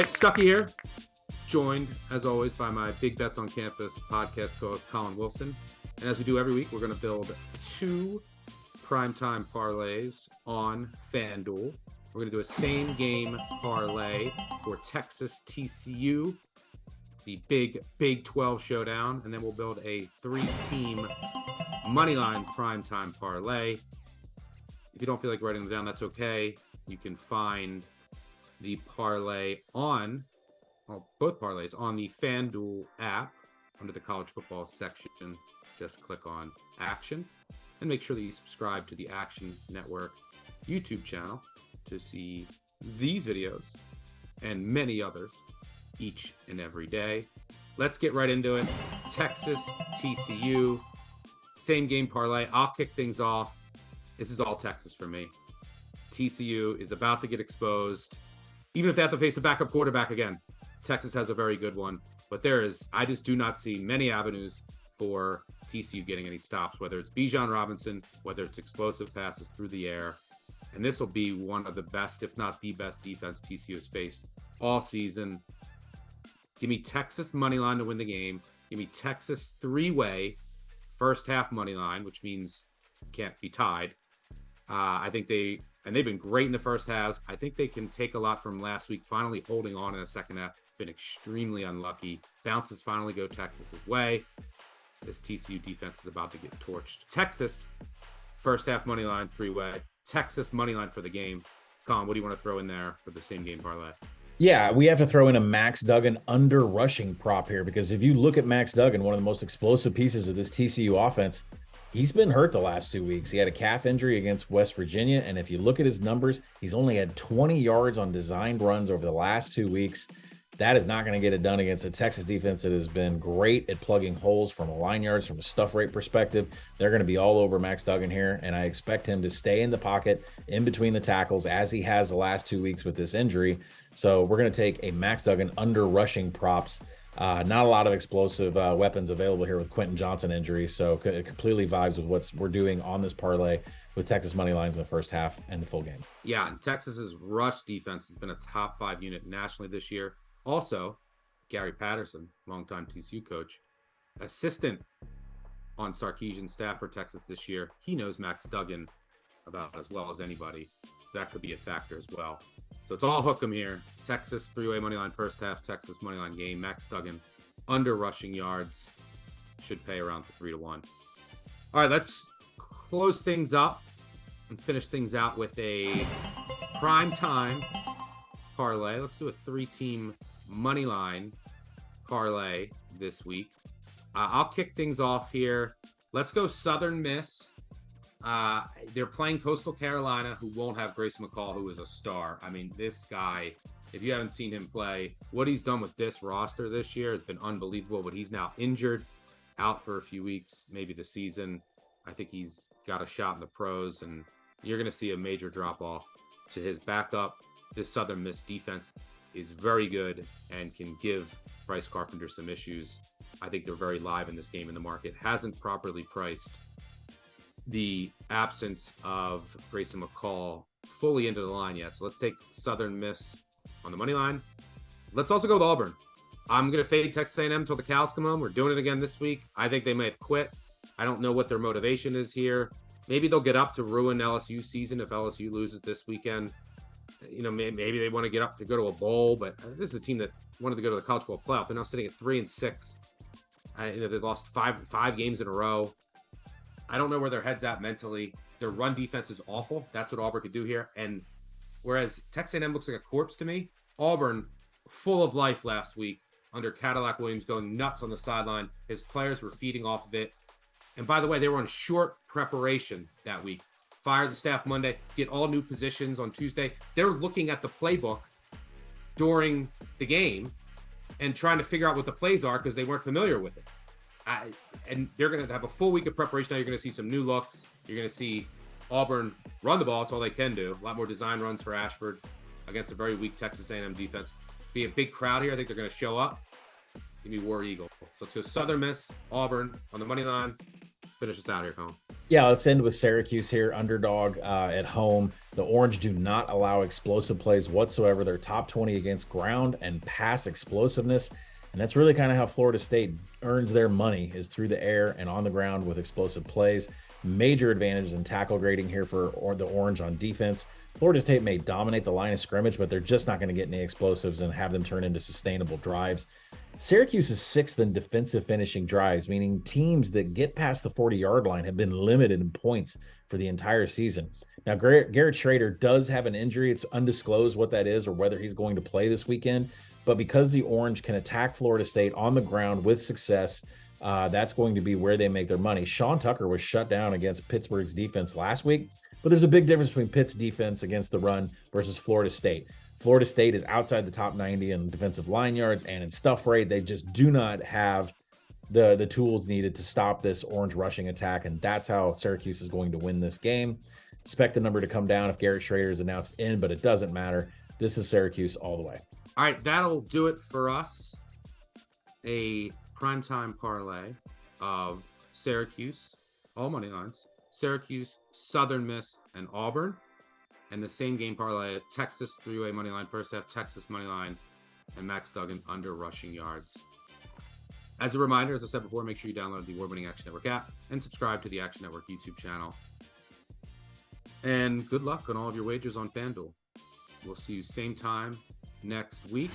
Hey, Stuckey here, joined as always by my Big Bets on Campus podcast co-host Colin Wilson. And as we do every week, we're going to build 2 primetime parlays on FanDuel. We're going to do a same game parlay for Texas TCU, the big Big 12 showdown, and then we'll build a 3-team moneyline primetime parlay. If you don't feel like writing them down, that's okay. You can find the parlay on, well, both parlays on the FanDuel app under the college football section. Just click on Action and make sure that you subscribe to the Action Network YouTube channel to see these videos and many others each and every day. Let's get right into it. Texas TCU, same game parlay. I'll kick things off. This is all Texas for me. TCU is about to get exposed. Even if they have to face a backup quarterback again, Texas has a very good one. But I just do not see many avenues for TCU getting any stops, whether it's Bijan Robinson, whether it's explosive passes through the air. And this will be one of the best, if not the best defense TCU has faced all season. Give me Texas money line to win the game. Give me Texas 3-way first half money line, which means can't be tied. I think they've been great in the first halves. I think they can take a lot from last week, finally holding on in the second half. Been extremely unlucky. Bounces finally go Texas's way. This TCU defense is about to get torched. Texas, first half money line, 3-way. Texas money line for the game. Colin, what do you want to throw in there for the same game parlay? Yeah, we have to throw in a Max Duggan under rushing prop here, because if you look at Max Duggan, one of the most explosive pieces of this TCU offense, he's been hurt the last 2 weeks. He had a calf injury against West Virginia, and if you look at his numbers, he's only had 20 yards on designed runs over the last 2 weeks. That is not going to get it done against a Texas defense that has been great at plugging holes from a line yards, from a stuff rate perspective. They're going to be all over Max Duggan here, and I expect him to stay in the pocket in between the tackles as he has the last 2 weeks with this injury. So we're going to take a Max Duggan under rushing props. Not a lot of explosive weapons available here with Quentin Johnson injury, so it completely vibes with what we're doing on this parlay with Texas money lines in the first half and the full game. Yeah, and Texas's rush defense has been a top 5 unit nationally this year. Also, Gary Patterson, longtime TCU coach, assistant on Sarkisian's staff for Texas this year. He knows Max Duggan about as well as anybody, so that could be a factor as well. So it's all hook 'em here. Texas 3-way money line first half, Texas money line game. Max Duggan under rushing yards should pay around 3-1. All right, let's close things up and finish things out with a prime time parlay. Let's do a 3-team money line parlay this week. I'll kick things off here. Let's go Southern Miss. They're playing Coastal Carolina, who won't have Grayson McCall, who is a star. I mean, this guy, if you haven't seen him play, what he's done with this roster this year has been unbelievable, but he's now injured, out for a few weeks, maybe the season. I think he's got a shot in the pros, and you're going to see a major drop-off to his backup. This Southern Miss defense is very good and can give Bryce Carpenter some issues. I think they're very live in this game, and the market hasn't properly priced the absence of Grayson McCall fully into the line yet. So let's take Southern Miss on the money line. Let's also go with Auburn. I'm going to fade Texas A&M until the cows come home. We're doing it again this week. I think they may have quit. I don't know what their motivation is here. Maybe they'll get up to ruin LSU's season if LSU loses this weekend. You know, maybe they want to get up to go to a bowl, but this is a team that wanted to go to the college football playoff. They're now sitting at 3-6. They've lost five games in a row. I don't know where their head's at mentally. Their run defense is awful. That's what Auburn could do here. And whereas Texas A&M looks like a corpse to me, Auburn, full of life last week under Cadillac Williams going nuts on the sideline. His players were feeding off of it. And by the way, they were on short preparation that week. Fire the staff Monday, get all new positions on Tuesday. They're looking at the playbook during the game and trying to figure out what the plays are because they weren't familiar with it. And they're going to have a full week of preparation. Now you're going to see some new looks. You're going to see Auburn run the ball. It's all they can do. A lot more design runs for Ashford against a very weak Texas A&M defense. Be a big crowd here. I think they're going to show up. Give me War Eagle. So let's go Southern Miss, Auburn on the money line. finish us out here, Colin. Yeah, let's end with Syracuse here, underdog at home. The Orange do not allow explosive plays whatsoever. They're top 20 against ground and pass explosiveness. And that's really kind of how Florida State earns their money, is through the air and on the ground with explosive plays. Major advantages in tackle grading here for the Orange on defense. Florida State may dominate the line of scrimmage, but they're just not going to get any explosives and have them turn into sustainable drives. Syracuse is 6th in defensive finishing drives, meaning teams that get past the 40-yard line have been limited in points for the entire season. Now, Garrett Schrader does have an injury. It's undisclosed what that is or whether he's going to play this weekend. But because the Orange can attack Florida State on the ground with success, that's going to be where they make their money. Sean Tucker was shut down against Pittsburgh's defense last week, but there's a big difference between Pitt's defense against the run versus Florida State. Florida State is outside the top 90 in defensive line yards and in stuff rate. They just do not have the tools needed to stop this Orange rushing attack, and that's how Syracuse is going to win this game. Expect the number to come down if Garrett Schrader is announced in, but it doesn't matter. This is Syracuse all the way. All right, that'll do it for us. A primetime parlay of Syracuse, all money lines, Syracuse, Southern Miss, and Auburn. And the same game parlay at Texas 3-way money line, first half Texas money line, and Max Duggan under rushing yards. As a reminder, as I said before, make sure you download the award-winning Action Network app and subscribe to the Action Network YouTube channel. And good luck on all of your wagers on FanDuel. We'll see you same time next week.